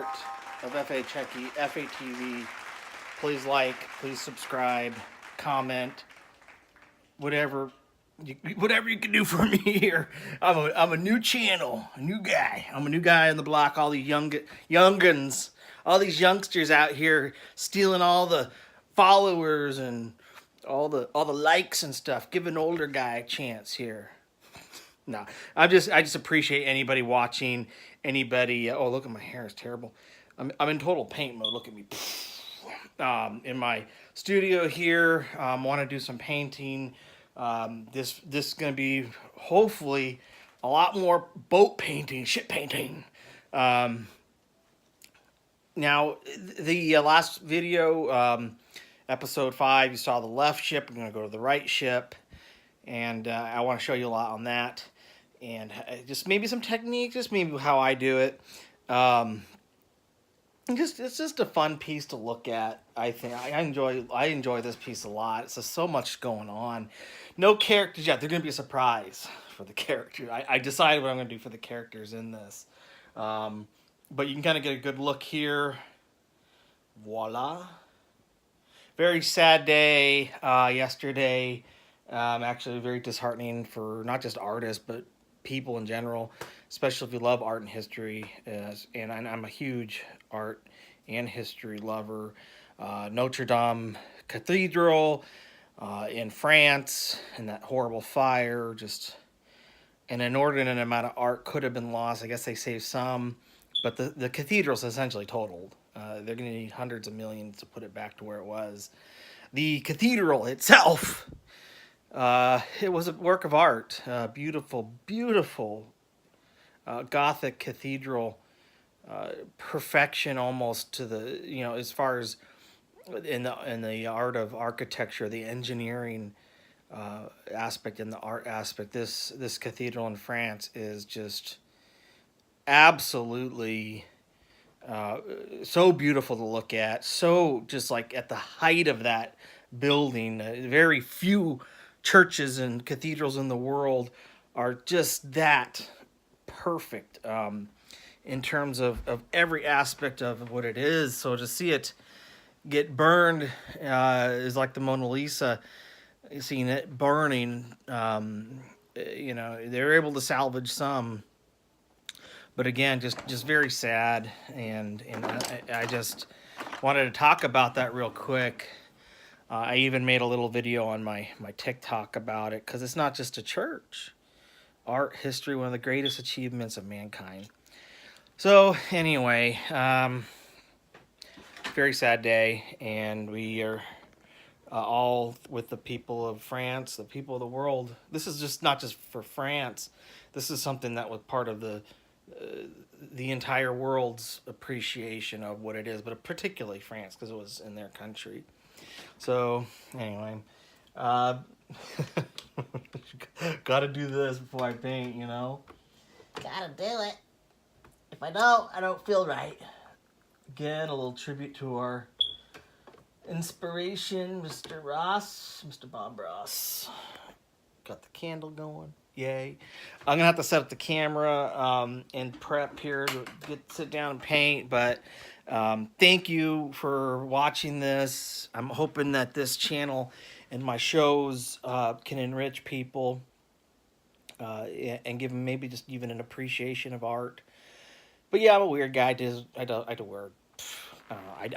art of FATV. Please like, please subscribe, comment, whatever whatever you can do for me here. I'm a new channel, a new guy. I'm a new guy on the block. All these youngins, all these youngsters out here stealing all the followers and all the likes and stuff. Give an older guy a chance here. No, I just appreciate anybody watching. Anybody. Oh, look at my hair. It's terrible. I'm in total paint mode. Look at me. In my studio here. Want to do some painting. This is going to be hopefully a lot more boat painting, ship painting. Now, the last video, episode 5, you saw the left ship. I'm going to go to the right ship. And I want to show you a lot on that. And just maybe some technique, just maybe how I do it. It's just a fun piece to look at. I think I enjoy this piece a lot. It's just so much going on. No characters yet. They're gonna be a surprise for the characters. I decided what I'm gonna do for the characters in this. But you can kind of get a good look here. Voila. Very sad day yesterday. Actually very disheartening for not just artists but people in general, especially if you love art and history. And I'm a huge art and history lover. Notre Dame Cathedral in France, and that horrible fire, just an inordinate amount of art could have been lost. I guess they saved some, but the cathedral's essentially totaled. They're going to need hundreds of millions to put it back to where it was. The cathedral itself, it was a work of art. Beautiful, beautiful gothic cathedral, perfection almost to the, as far as in the art of architecture, the engineering aspect and the art aspect. This cathedral in France is just absolutely so beautiful to look at. So just like at the height of that building, very few churches and cathedrals in the world are just that perfect in terms of every aspect of what it is. So to see it get burned is like the Mona Lisa, seeing it burning. They're able to salvage some, but again, just very sad. And I just wanted to talk about that real quick. I even made a little video on my TikTok about it, because it's not just a church. Art, history, one of the greatest achievements of mankind. So anyway, very sad day, and we are all with the people of France, the people of the world. This is just not just for France. This is something that was part of the entire world's appreciation of what it is, but particularly France, because it was in their country. So anyway, gotta do this before I paint, Gotta do it. If I don't, I don't feel right. Again, a little tribute to our inspiration, Mr. Ross, Mr. Bob Ross. Got the candle going. Yay. I'm gonna have to set up the camera and prep here to sit down and paint, but thank you for watching this. I'm hoping that this channel and my shows can enrich people and give them maybe just even an appreciation of art. But yeah, I'm a weird guy. I do wear,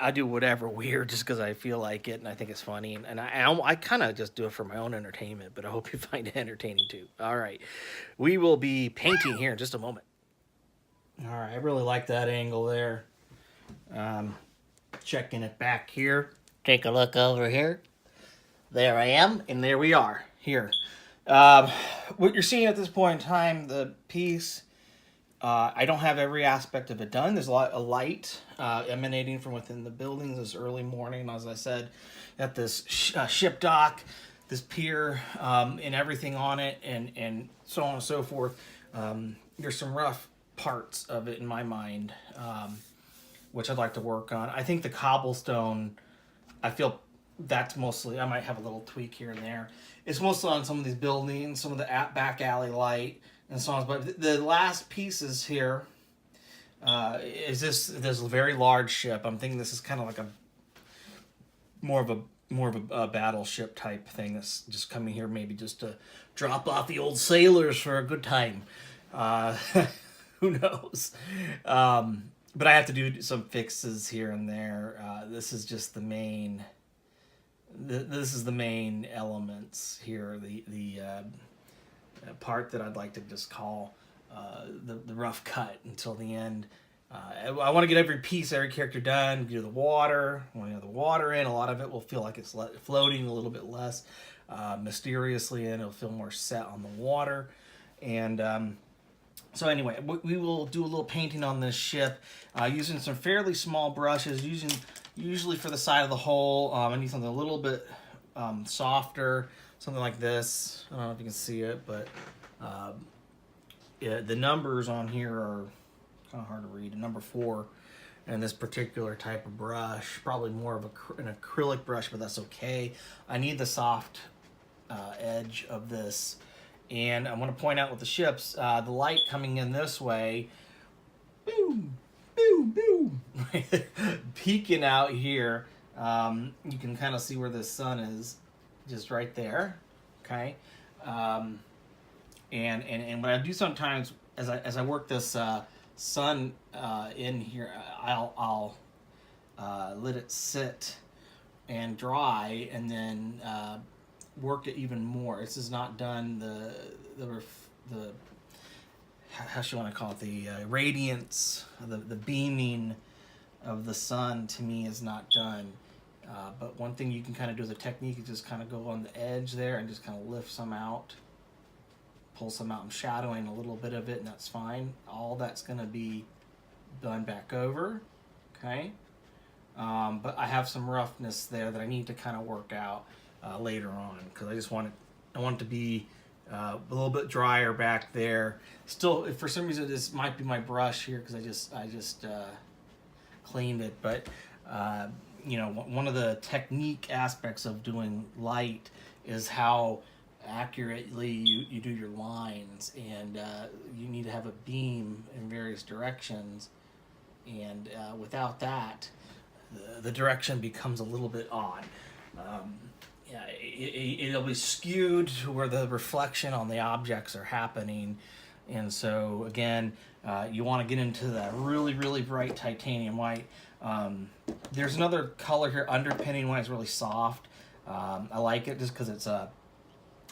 I do whatever weird just because I feel like it and I think it's funny. And I kind of just do it for my own entertainment, but I hope you find it entertaining too. All right. We will be painting here in just a moment. All right. I really like that angle there. Checking it back here. Take a look over here. There I am. And there we are here. What you're seeing at this point in time, the piece, I don't have every aspect of it done. There's a lot of light emanating from within the buildings this early morning. As I said, at this ship dock, this pier, and everything on it, and so on and so forth. There's some rough parts of it in my mind, which I'd like to work on. I think the cobblestone, I feel that's mostly, I might have a little tweak here and there. It's mostly on some of these buildings, some of the back alley light, and so on. But the last pieces here, is this very large ship. I'm thinking this is kind of like a more of a battleship type thing that's just coming here maybe just to drop off the old sailors for a good time. Uh, who knows? But I have to do some fixes here and there. This is just the main. This is the main elements here. The part that I'd like to just call the rough cut until the end. I want to get every piece, every character done. Do the water. When you have the water in, a lot of it will feel like it's floating a little bit less mysteriously, and it'll feel more set on the water. And so anyway, we will do a little painting on this ship using some fairly small brushes, using usually for the side of the hull. I need something a little bit softer, something like this. I don't know if you can see it, but yeah, the numbers on here are kind of hard to read. Number 4 and this particular type of brush, probably more of an acrylic brush, but that's okay. I need the soft edge of this. And I want to point out with the ships, the light coming in this way, boom, boom, boom, peeking out here. You can kind of see where the sun is, just right there. Okay, and what I do sometimes as I work this sun in here, I'll let it sit and dry, and then work it even more. This is not done. The how should I want to call it? The radiance, the beaming of the sun to me is not done. But one thing you can kind of do as a technique is just kind of go on the edge there and just kind of lift some out, pull some out. I'm shadowing a little bit of it, and that's fine. All that's going to be done back over. Okay. But I have some roughness there that I need to kind of work out later on, because I want it to be a little bit drier back there. Still, if for some reason this might be my brush here, because I just cleaned it. But one of the technique aspects of doing light is how accurately you do your lines, and you need to have a beam in various directions, and without that, the direction becomes a little bit odd. It'll be skewed to where the reflection on the objects are happening. And so again, you want to get into that really, really bright titanium white. There's another color here, underpinning white, is really soft. I like it just because it's a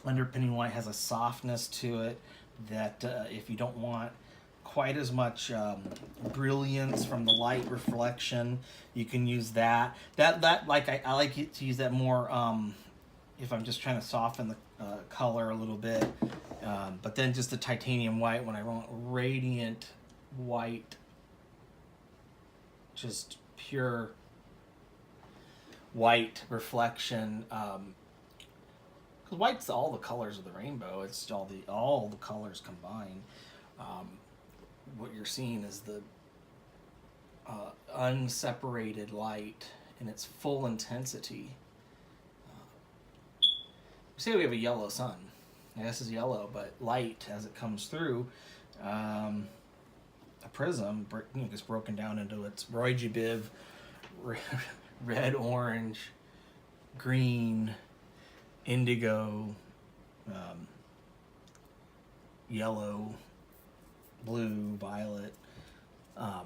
underpinning white, has a softness to it that if you don't want quite as much brilliance from the light reflection, you can use that. I like it to use that more if I'm just trying to soften the color a little bit. But then just the titanium white, when I want radiant white, just pure white reflection. Because white's all the colors of the rainbow. It's all the colors combined. What you're seeing is the unseparated light in its full intensity. Say we have a yellow sun. This is yellow, but light as it comes through. A prism gets broken down into its Roy G. Biv, red, orange, green, indigo, yellow, blue, violet. I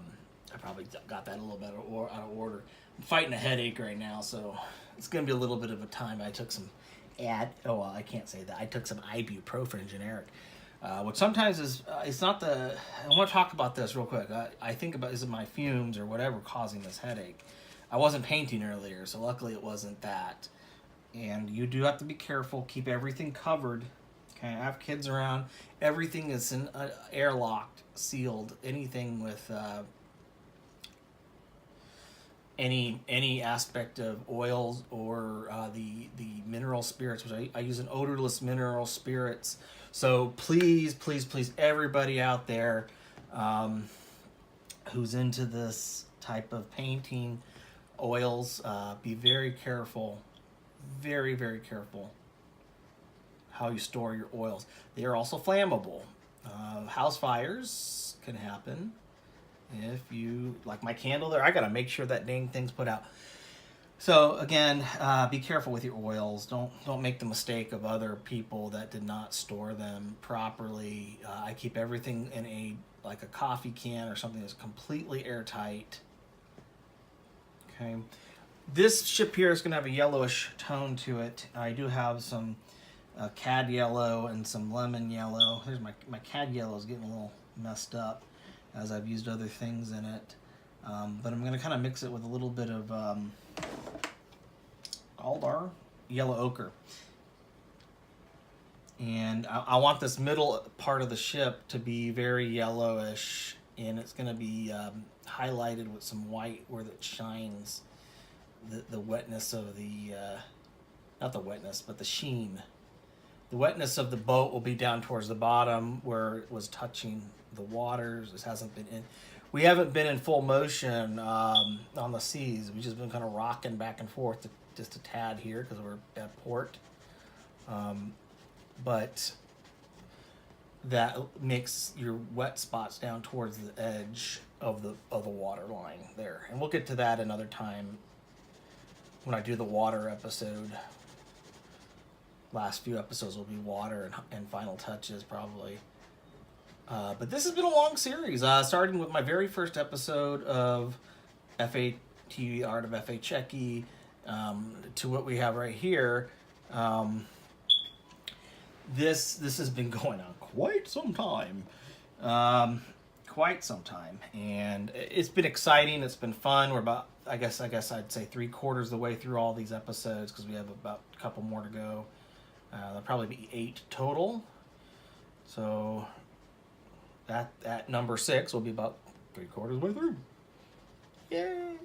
probably got that a little bit out of order. I'm fighting a headache right now, so it's going to be a little bit of a time. I took some I can't say that. I took some ibuprofen generic, which sometimes it's not the. I want to talk about this real quick. I think about, is it my fumes or whatever causing this headache? I wasn't painting earlier, so luckily it wasn't that. And you do have to be careful. Keep everything covered. Okay, I have kids around. Everything is airlocked, sealed. Anything with any aspect of oils or the mineral spirits, which I use an odorless mineral spirits. So please, please, please, everybody out there who's into this type of painting, oils, be very careful, very, very careful how you store your oils. They are also flammable. House fires can happen. if you like my candle there, I gotta make sure that dang thing's put out. So again, be careful with your oils. Don't make the mistake of other people that did not store them properly. I keep everything in a coffee can or something that's completely airtight. Okay, this ship here is going to have a yellowish tone to it. I do have some cad yellow and some lemon yellow. Here's my cad yellow is getting a little messed up as I've used other things in it. But I'm going to kind of mix it with a little bit of Aldar yellow ochre. And I want this middle part of the ship to be very yellowish, and it's going to be highlighted with some white where it shines the wetness of the, not the wetness, but the sheen. The wetness of the boat will be down towards the bottom where it was touching the waters. This hasn't been in. We haven't been in full motion on the seas. We've just been kind of rocking back and forth just a tad here because we're at port. But that makes your wet spots down towards the edge of the water line there. And we'll get to that another time when I do the water episode. Last few episodes will be water and final touches probably. But this has been a long series, starting with my very first episode of FAT Art of FA Checky to what we have right here. This has been going on quite some time. And it's been exciting. It's been fun. We're about, I guess I'd say 3/4 of the way through all these episodes because we have about a couple more to go. There'll probably be 8 total. So that number 6 will be about 3/4 of the way through. Yay!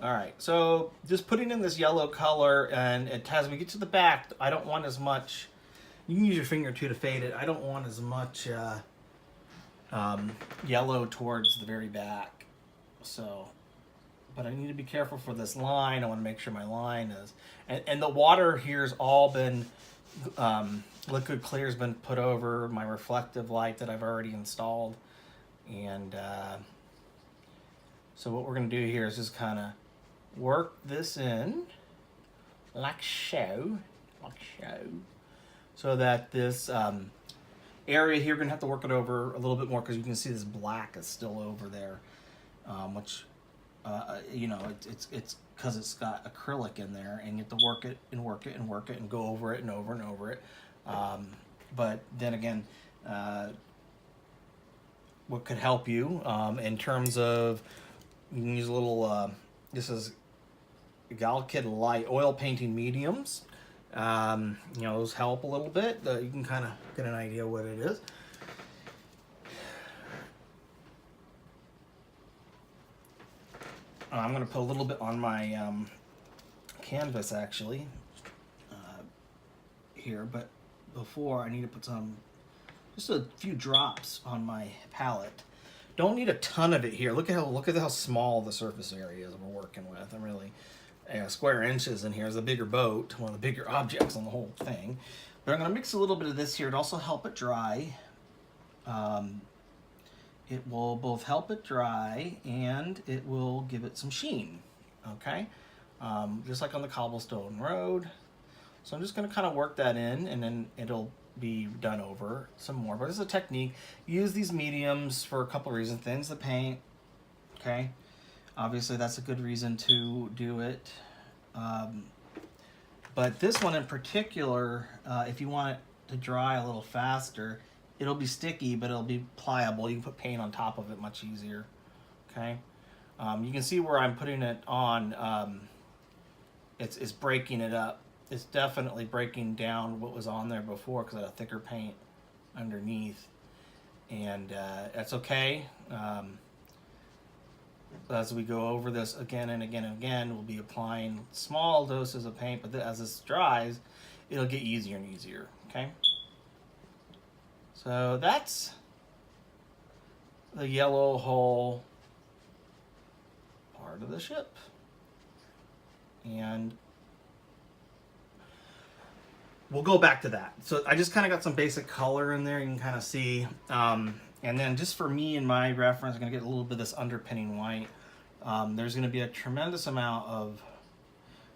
All right, so just putting in this yellow color, and as we get to the back, I don't want as much. You can use your finger too to fade it. I don't want as much yellow towards the very back. So, but I need to be careful for this line. I want to make sure my line is, and the water here's all been, liquid clear's been put over my reflective light that I've already installed. And so what we're going to do here is just kind of work this in like so. So that this area here, we're going to have to work it over a little bit more because you can see this black is still over there, which, it's because it's got acrylic in there, and you have to work it and work it and work it and go over it and over and over it. But then again, what could help you in terms of, you can use a little, this is Galkid Light Oil Painting Mediums. Those help a little bit. You can kind of get an idea what it is. I'm going to put a little bit on my canvas actually here, but before I need to put just a few drops on my palette. Don't need a ton of it here. Look at how small the surface area is we're working with. I'm really square inches in here is a bigger boat, one of the bigger objects on the whole thing. But I'm going to mix a little bit of this here to also help it dry. It will both help it dry and it will give it some sheen. Okay, just like on the cobblestone road. So I'm just going to kind of work that in, and then it'll be done over some more. But it's a technique. Use these mediums for a couple of reasons. Thins the paint. Okay. Obviously, that's a good reason to do it. But this one in particular, if you want it to dry a little faster, it'll be sticky, but it'll be pliable. You can put paint on top of it much easier. Okay. You can see where I'm putting it on. It's breaking it up. It's definitely breaking down what was on there before because I had a thicker paint underneath. And that's okay. As we go over this again and again and again, we'll be applying small doses of paint, but as this dries, it'll get easier and easier, okay? So that's the yellow hull part of the ship. And we'll go back to that. So I just kind of got some basic color in there. You can kind of see And then just for me and my reference, I'm going to get a little bit of this underpinning white. There's going to be a tremendous amount of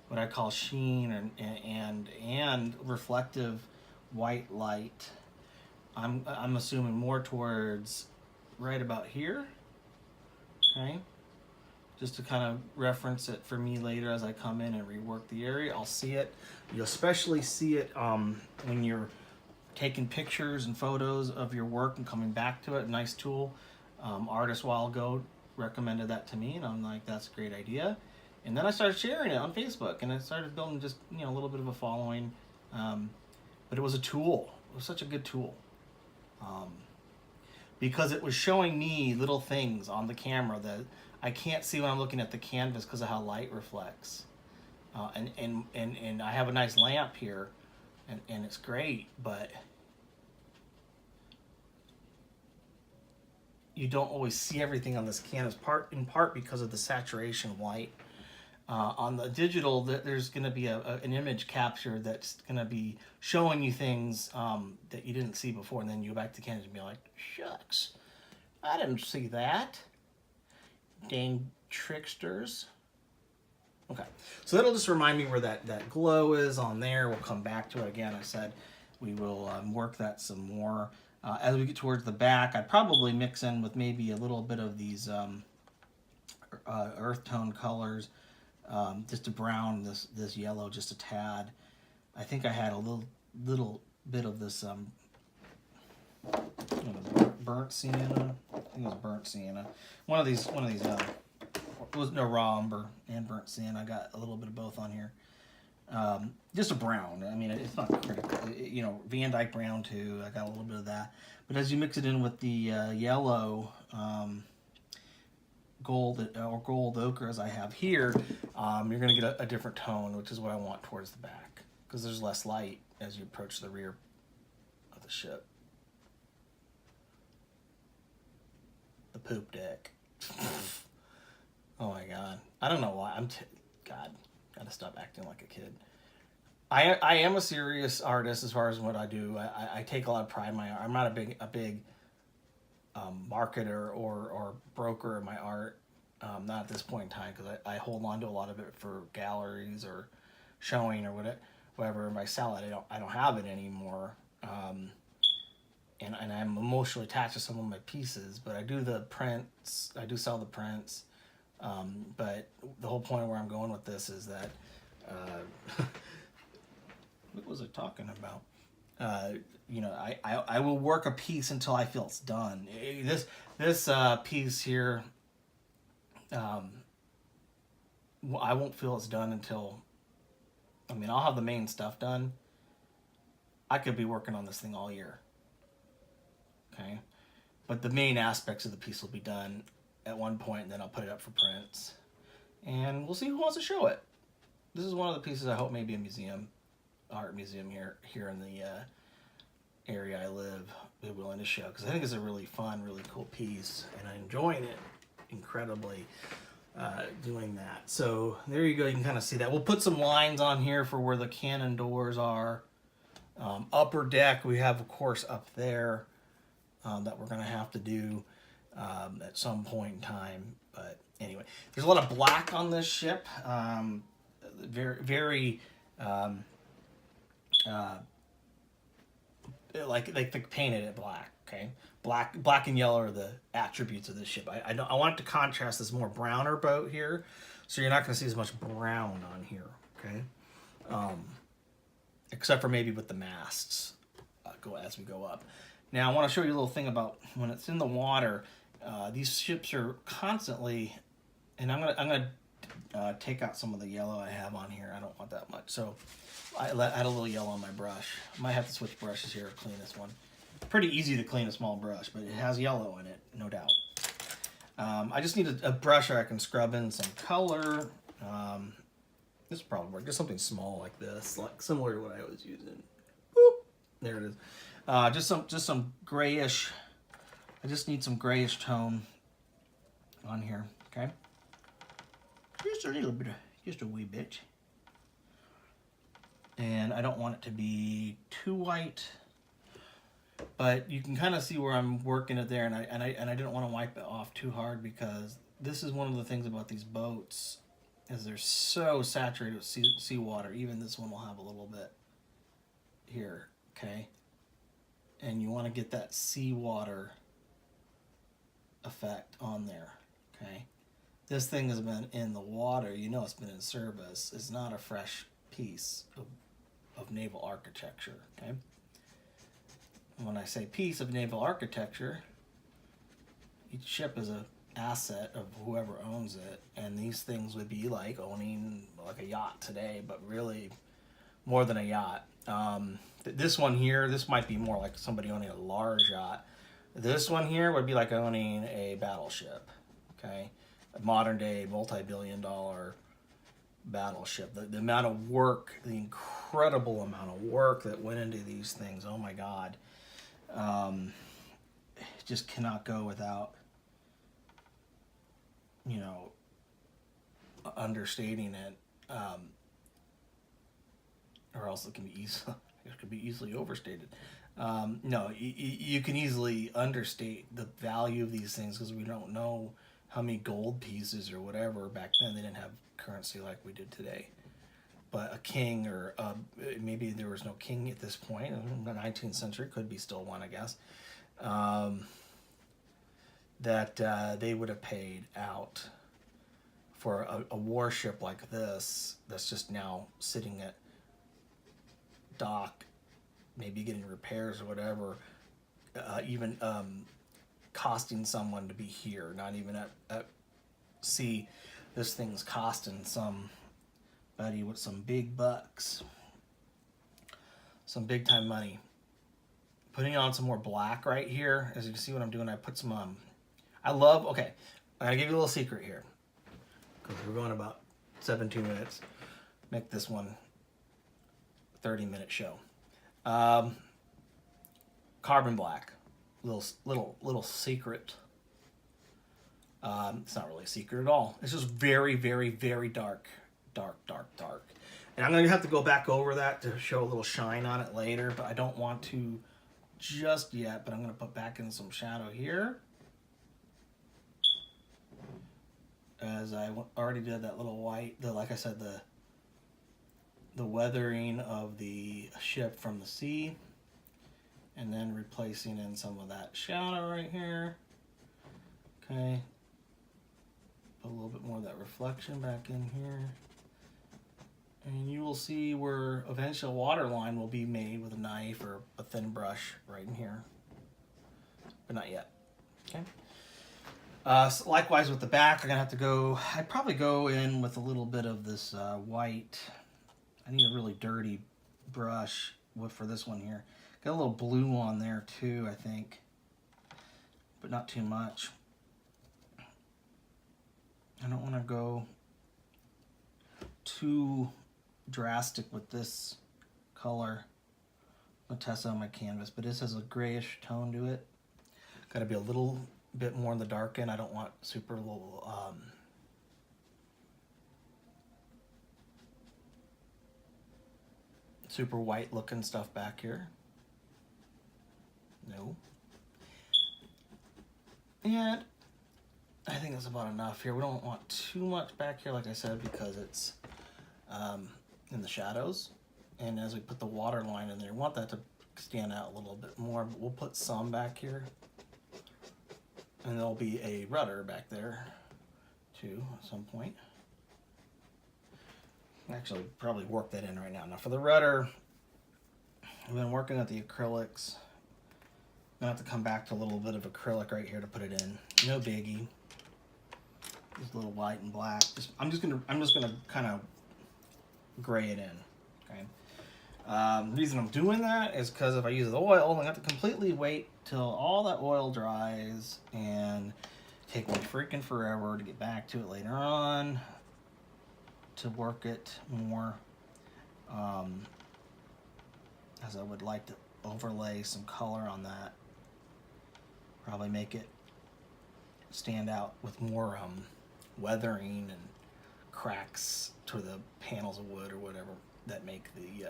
what I call sheen and reflective white light. I'm assuming more towards right about here. Okay. Just to kind of reference it for me later as I come in and rework the area. I'll see it. You'll especially see it when you're taking pictures and photos of your work and coming back to it. Nice tool. Artist a while ago recommended that to me, and I'm like, that's a great idea. And then I started sharing it on Facebook, and I started building just a little bit of a following. But it was a tool. It was such a good tool. Because it was showing me little things on the camera that I can't see when I'm looking at the canvas because of how light reflects. And I have a nice lamp here, and it's great, but you don't always see everything on this canvas, in part because of the saturation of light. On the digital, there's going to be an image capture that's going to be showing you things that you didn't see before, and then you go back to canvas and be like, shucks, I didn't see that. Dang tricksters. Okay, so that'll just remind me where that glow is on there. We'll come back to it again. I said we will work that some more. As we get towards the back, I'd probably mix in with maybe a little bit of these earth tone colors, just to brown this yellow just a tad. I think I had a little bit of this burnt sienna. I think it was burnt sienna. One of these it was no raw umber and burnt sienna. I got a little bit of both on here. Just a brown. I mean, it's not critical. Van Dyke brown too. I got a little bit of that. But as you mix it in with the yellow, gold or gold ochre as I have here, you're going to get a different tone, which is what I want towards the back, because there's less light as you approach the rear of the ship. The poop deck. Oh my god. I don't know why. God, gotta stop acting like a kid. I am a serious artist as far as what I do. I take a lot of pride in my art. I'm not a big marketer or broker in my art. Not at this point in time, because I hold on to a lot of it for galleries or showing or whatever. If I sell it, I don't have it anymore. And I'm emotionally attached to some of my pieces, but I do the prints. I do sell the prints. But the whole point of where I'm going with this is that what was I talking about? I will work a piece until I feel it's done. This piece here, I won't feel it's done until, I'll have the main stuff done. I could be working on this thing all year. Okay, but the main aspects of the piece will be done at one point, and then I'll put it up for prints, and we'll see who wants to show it. This is one of the pieces I hope maybe a art museum here in the area I live be willing to show, because I think it's a really fun, really cool piece, and I'm enjoying it incredibly doing that. So there you go. You can kind of see that. We'll put some lines on here for where the cannon doors are. Upper deck we have, of course, up there that we're going to have to do at some point in time. But anyway, there's a lot of black on this ship. Very like they painted it black. Okay, black and yellow are the attributes of this ship. I want it to contrast this more browner boat here, so you're not going to see as much brown on here. Okay, except for maybe with the masts as we go up. Now I want to show you a little thing about when it's in the water. These ships are constantly, and I'm gonna take out some of the yellow I have on here. I don't want that much, so I add a little yellow on my brush. Might have to switch brushes here to clean this one. Pretty easy to clean a small brush, but it has yellow in it, no doubt. I just need a brush where I can scrub in some color. This will probably work. Just something small like this, like similar to what I was using. Boop. There it is. Just some grayish. I just need some grayish tone on here. Okay. Just a little bit, just a wee bit. And I don't want it to be too white. But you can kind of see where I'm working it there, and I didn't want to wipe it off too hard because this is one of the things about these boats is they're so saturated with seawater. Even this one will have a little bit here, okay? And you want to get that seawater effect on there, okay? This thing has been in the water, you know it's been in service. It's not a fresh piece of naval architecture, okay? When I say piece of naval architecture, each ship is a asset of whoever owns it, and these things would be like owning like a yacht today, but really more than a yacht. This one here, this might be more like somebody owning a large yacht. This one here would be like owning a battleship, okay? A modern day multi-billion-dollar battleship. The amount of work, the incredible amount of work that went into these things, oh my God. Just cannot go without, you know, understating it, or else it can be easily overstated. No, you can easily understate the value of these things because we don't know how many gold pieces or whatever back then. They didn't have currency like we did today. But a king, or maybe there was no king at this point. In the 19th century, could be still one, I guess. That they would have paid out for a warship like this that's just now sitting at dock, maybe getting repairs or whatever, even costing someone to be here, not even at sea. This thing's costing somebody with some big bucks, some big time money. Putting on some more black right here. As you can see what I'm doing, I put some, okay, I'm gonna give you a little secret here. Because we're going about 17 minutes. Make this one 30-minute show. Carbon black, little secret. It's not really a secret at all. It's just very, very, very dark. And I'm gonna have to go back over that to show a little shine on it later, but I don't want to just yet. But I'm gonna put back in some shadow here, as I already did that little white. Like I said, the weathering of the ship from the sea, and then replacing in some of that shadow right here. Okay, put a little bit more of that reflection back in here. And you will see where eventual water line will be made with a knife or a thin brush right in here. But not yet. Okay. So likewise with the back, I'm going to have to go, I'd probably go in with a little bit of this white. I need a really dirty brush for this one here. Got a little blue on there too, I think. But not too much. I don't want to go too drastic with this color. I'm gonna test it on my canvas, but this has a grayish tone to it. Got to be a little bit more in the dark end. I don't want super low, super white looking stuff back here. No. And I think that's about enough here. We don't want too much back here, like I said, because it's in the shadows. And as we put the water line in there, we want that to stand out a little bit more. But we'll put some back here. And there'll be a rudder back there, too, at some point. Actually, probably work that in right now. Now, for the rudder, I've been working at the acrylics. I'm gonna have to come back to a little bit of acrylic right here to put it in. No biggie. Just a little white and black. I'm just gonna kind of gray it in. Okay. The reason I'm doing that is because if I use the oil, I have to completely wait till all that oil dries and take me freaking forever to get back to it later on to work it more. As I would like to overlay some color on that. Probably make it stand out with more weathering and cracks to the panels of wood or whatever that make the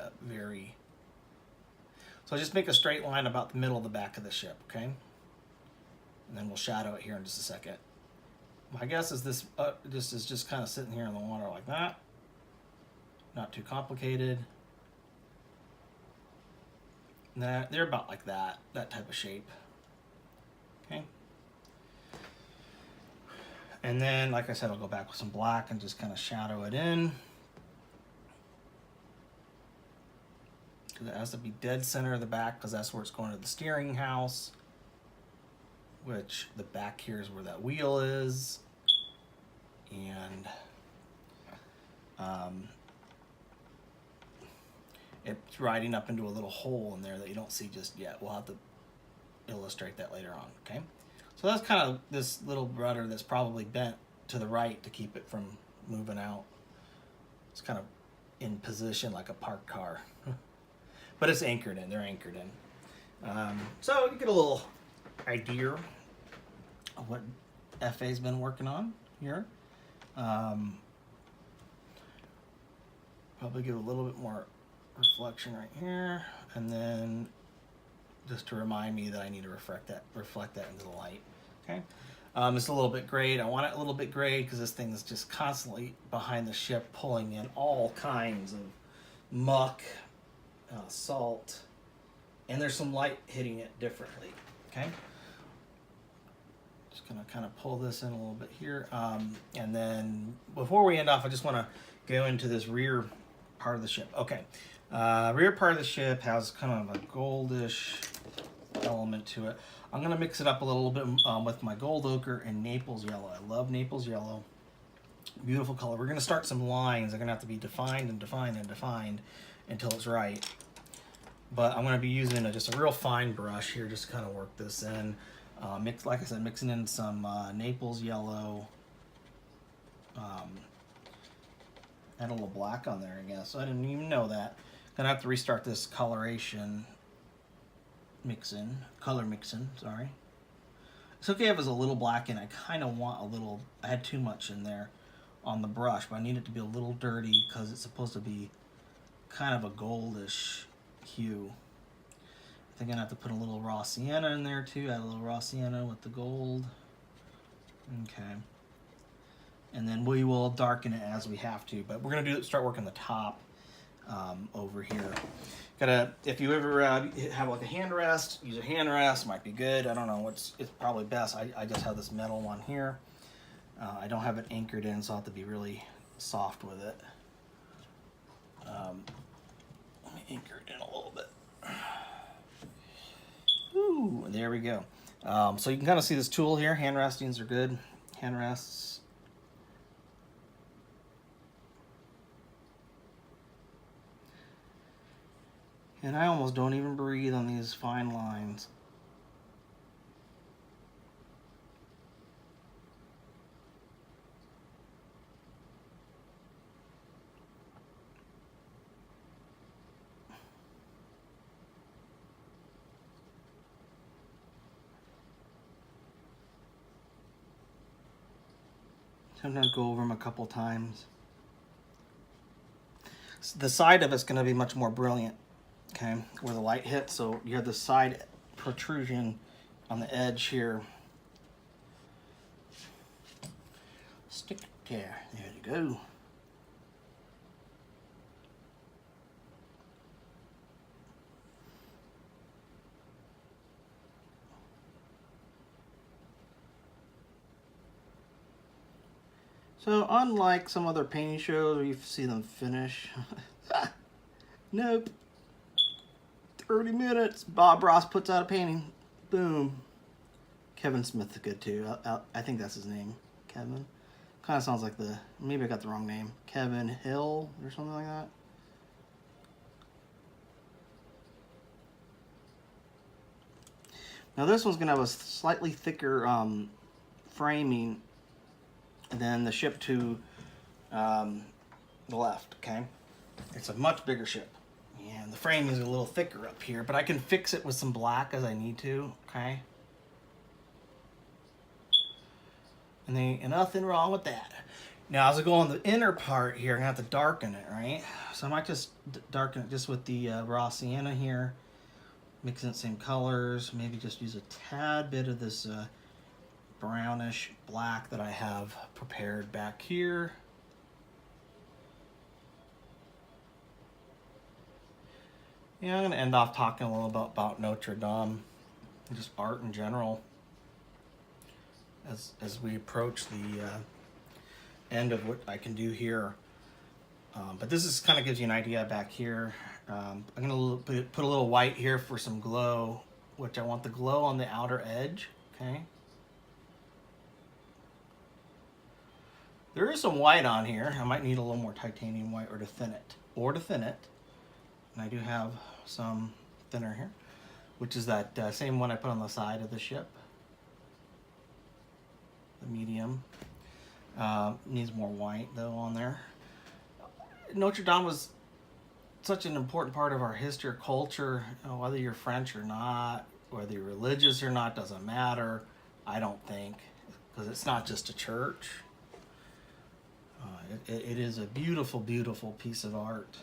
So just make a straight line about the middle of the back of the ship, okay? And then we'll shadow it here in just a second. My guess is this is just kind of sitting here in the water like that. Not too complicated. Nah, they're about like that type of shape. Okay. And then, like I said, I'll go back with some black and just kind of shadow it in. It has to be dead center of the back because that's where it's going to the steering house, which the back here is where that wheel is. And it's riding up into a little hole in there that you don't see just yet. We'll have to illustrate that later on, okay? So that's kind of this little rudder that's probably bent to the right to keep it from moving out. It's kind of in position like a parked car. But it's anchored in. They're anchored in. So you get a little idea of what FA's been working on here. Probably give a little bit more reflection right here, and then just to remind me that I need to reflect that into the light. Okay. It's a little bit grayed. I want it a little bit grayed because this thing is just constantly behind the ship, pulling in all kinds of muck, salt, and there's some light hitting it differently. Okay, just gonna kind of pull this in a little bit here, and then before we end off, I just want to go into this rear part of the ship. Okay, rear part of the ship has kind of a goldish element to it. I'm gonna mix it up a little bit with my gold ochre and Naples yellow. I love Naples yellow. Beautiful color. We're gonna start some lines. They're gonna have to be defined and defined and defined until it's right. But I'm going to be using just a real fine brush here just to kind of work this in. Like I said, mixing in some Naples yellow. Add a little black on there, I guess. I didn't even know that. Gonna have to restart this color mixing, sorry. It's okay if it's a little black in. I kind of want a little, I had too much in there on the brush, but I need it to be a little dirty because it's supposed to be kind of a goldish hue. I think I'm gonna have to put a little raw sienna in there too. Add a little raw sienna with the gold. Okay. And then we will darken it as we have to, but we're gonna start working the top over here. If you ever have like a hand rest, use a hand rest. Might be good. I don't know. It's probably best. I just have this metal one here. I don't have it anchored in, so I have to be really soft with it. Let me anchor it in a little bit. Ooh, there we go. So you can kind of see this tool here. Hand restings are good. Hand rests. And I almost don't even breathe on these fine lines. Sometimes go over them a couple times. The side of it's going to be much more brilliant, okay, where the light hits. So you have the side protrusion on the edge here. Stick it there. There you go. So unlike some other painting shows where you see them finish, nope. 30 minutes, Bob Ross puts out a painting. Boom. Kevin Smith is good too. I think that's his name. Kevin. Kind of sounds like maybe I got the wrong name. Kevin Hill or something like that. Now this one's going to have a slightly thicker framing than the ship to the left, okay? It's a much bigger ship. And the frame is a little thicker up here, but I can fix it with some black as I need to, okay? And nothing wrong with that. Now, as I go on the inner part here, I'm gonna have to darken it, right? So I might just darken it just with the raw sienna here. Mixing the same colors. Maybe just use a tad bit of this brownish black that I have prepared back here. Yeah, I'm going to end off talking a little about Notre Dame and just art in general as we approach the end of what I can do here. But this is kind of gives you an idea back here. I'm going to put a little white here for some glow, which I want the glow on the outer edge. Okay. There is some white on here. I might need a little more titanium white to thin it. And I do have some thinner here, which is that same one I put on the side of the ship. The medium. Needs more white though on there. Notre Dame was such an important part of our history or culture. Whether you're French or not, whether you're religious or not, doesn't matter. I don't think, because it's not just a church. It is a beautiful, beautiful piece of art.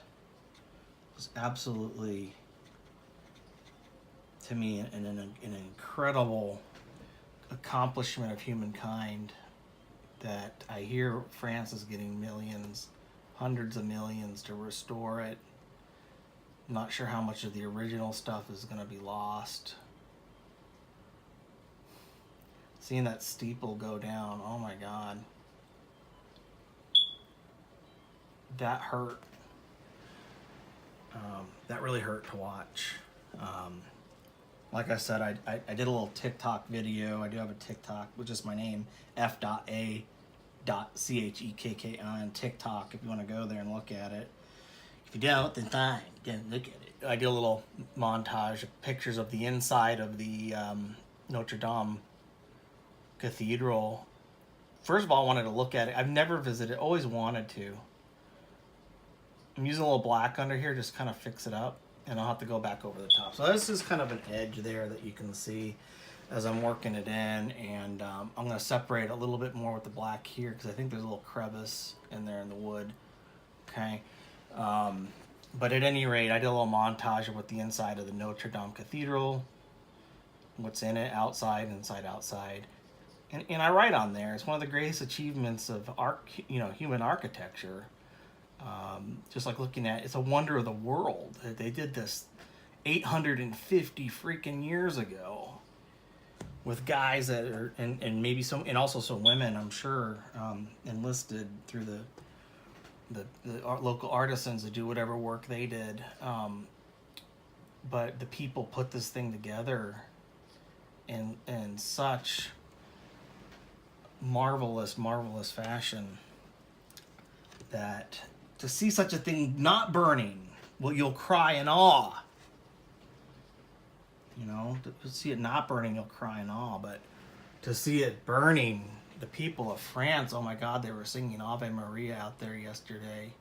It's absolutely, to me, an incredible accomplishment of humankind that I hear France is getting millions, hundreds of millions to restore it. I'm not sure how much of the original stuff is going to be lost. Seeing that steeple go down, oh my God. That hurt. That really hurt to watch. Like I said, I did a little TikTok video. I do have a TikTok, which is my name, f.a.chekki on TikTok, if you want to go there and look at it. If you don't, then fine, don't look at it. I did a little montage of pictures of the inside of the Notre Dame Cathedral. First of all, I wanted to look at it. I've never visited, always wanted to. I'm using a little black under here, just kind of fix it up, and I'll have to go back over the top. So this is kind of an edge there that you can see as I'm working it in, and I'm going to separate a little bit more with the black here because I think there's a little crevice in there in the wood. Okay, but at any rate, I did a little montage of what the inside of the Notre Dame Cathedral, what's in it, outside, inside, outside, and I write on there, it's one of the greatest achievements of art, human architecture. Just like looking at, it's a wonder of the world. They did this 850 freaking years ago with guys that are, and maybe some, and also some women, I'm sure, enlisted through the local artisans to do whatever work they did. But the people put this thing together in such marvelous fashion that to see such a thing not burning, well, you'll cry in awe. To see it not burning, you'll cry in awe. But to see it burning, the people of France, oh my God, they were singing Ave Maria out there yesterday.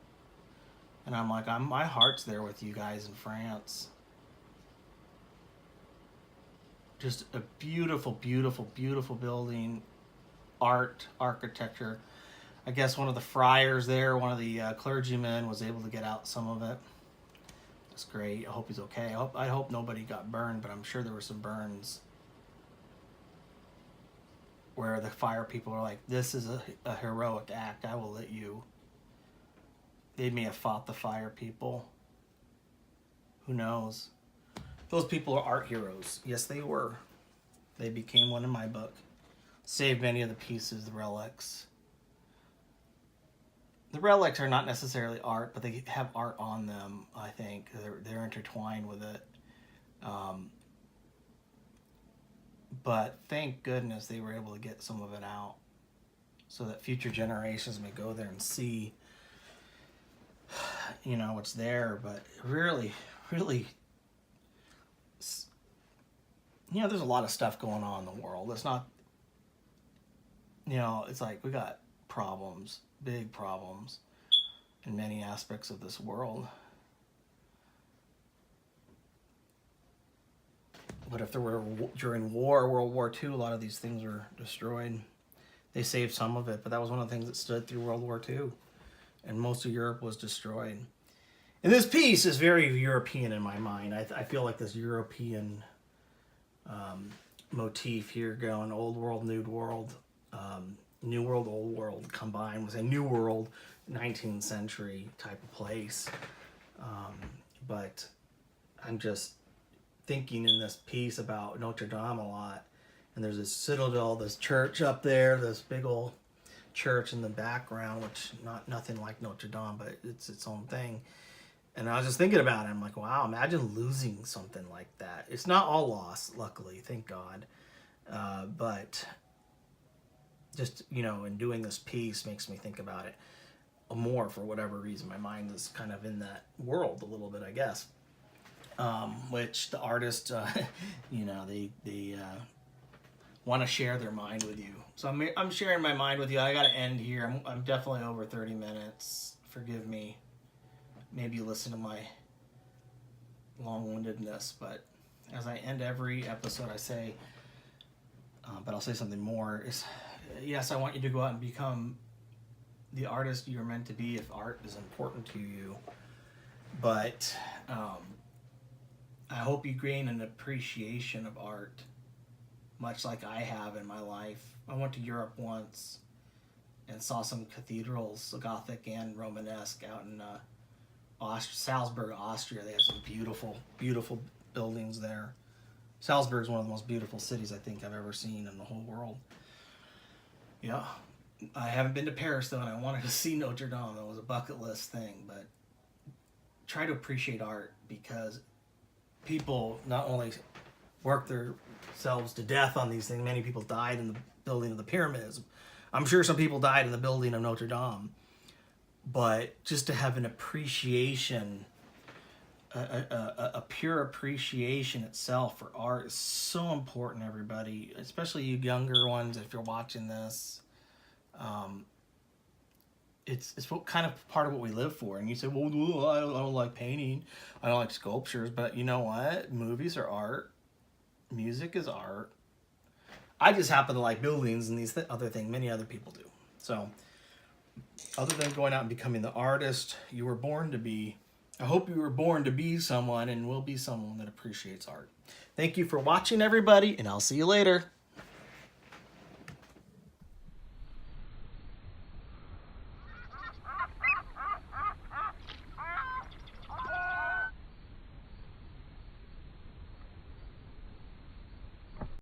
And I'm like, my heart's there with you guys in France. Just a beautiful, beautiful, beautiful building, architecture. I guess one of the friars there, one of the clergymen, was able to get out some of it. That's great. I hope he's okay. I hope nobody got burned, but I'm sure there were some burns where the fire people are like, this is a heroic act. I will let you. They may have fought the fire people. Who knows? Those people are art heroes. Yes, they were. They became one in my book. Saved many of the pieces, the relics. The relics are not necessarily art, but they have art on them, I think. They're intertwined with it. But thank goodness they were able to get some of it out so that future generations may go there and see, what's there. But really, there's a lot of stuff going on in the world. It's not, it's like we got problems. Big problems in many aspects of this world. But if there were, during war, World War II, a lot of these things were destroyed. They saved some of it, but that was one of the things that stood through World War II. And most of Europe was destroyed. And this piece is very European in my mind. I feel like this European motif here going old world, new world, new world, old world combined with a new world, 19th century type of place. But I'm just thinking in this piece about Notre Dame a lot. And there's this citadel, this church up there, this big old church in the background, which nothing like Notre Dame, but it's its own thing. And I was just thinking about it. I'm like, wow, imagine losing something like that. It's not all lost, luckily, thank God. But just, in doing this piece makes me think about it more for whatever reason. My mind is kind of in that world a little bit, I guess. Which the artist, they want to share their mind with you. So I'm sharing my mind with you. I got to end here. I'm definitely over 30 minutes. Forgive me. Maybe listen to my long-windedness, but as I end every episode, I say, but I'll say something more, is yes, I want you to go out and become the artist you're meant to be if art is important to you, but I hope you gain an appreciation of art, much like I have in my life. I went to Europe once and saw some cathedrals, Gothic and Romanesque, out in Salzburg, Austria. They have some beautiful, beautiful buildings there. Salzburg is one of the most beautiful cities I think I've ever seen in the whole world. Yeah. I haven't been to Paris, though, and I wanted to see Notre Dame. That was a bucket list thing, but try to appreciate art, because people not only work themselves to death on these things, many people died in the building of the pyramids. I'm sure some people died in the building of Notre Dame. But just to have an appreciation, a pure appreciation itself for art is so important, everybody, especially you younger ones, if you're watching this. It's what kind of part of what we live for. And you say, well, I don't like painting, I don't like sculptures, but you know what? Movies are art. Music is art. I just happen to like buildings and these other things. Many other people do. So, other than going out and becoming the artist you were born to be, I hope you were born to be someone and will be someone that appreciates art. Thank you for watching, everybody, and I'll see you later.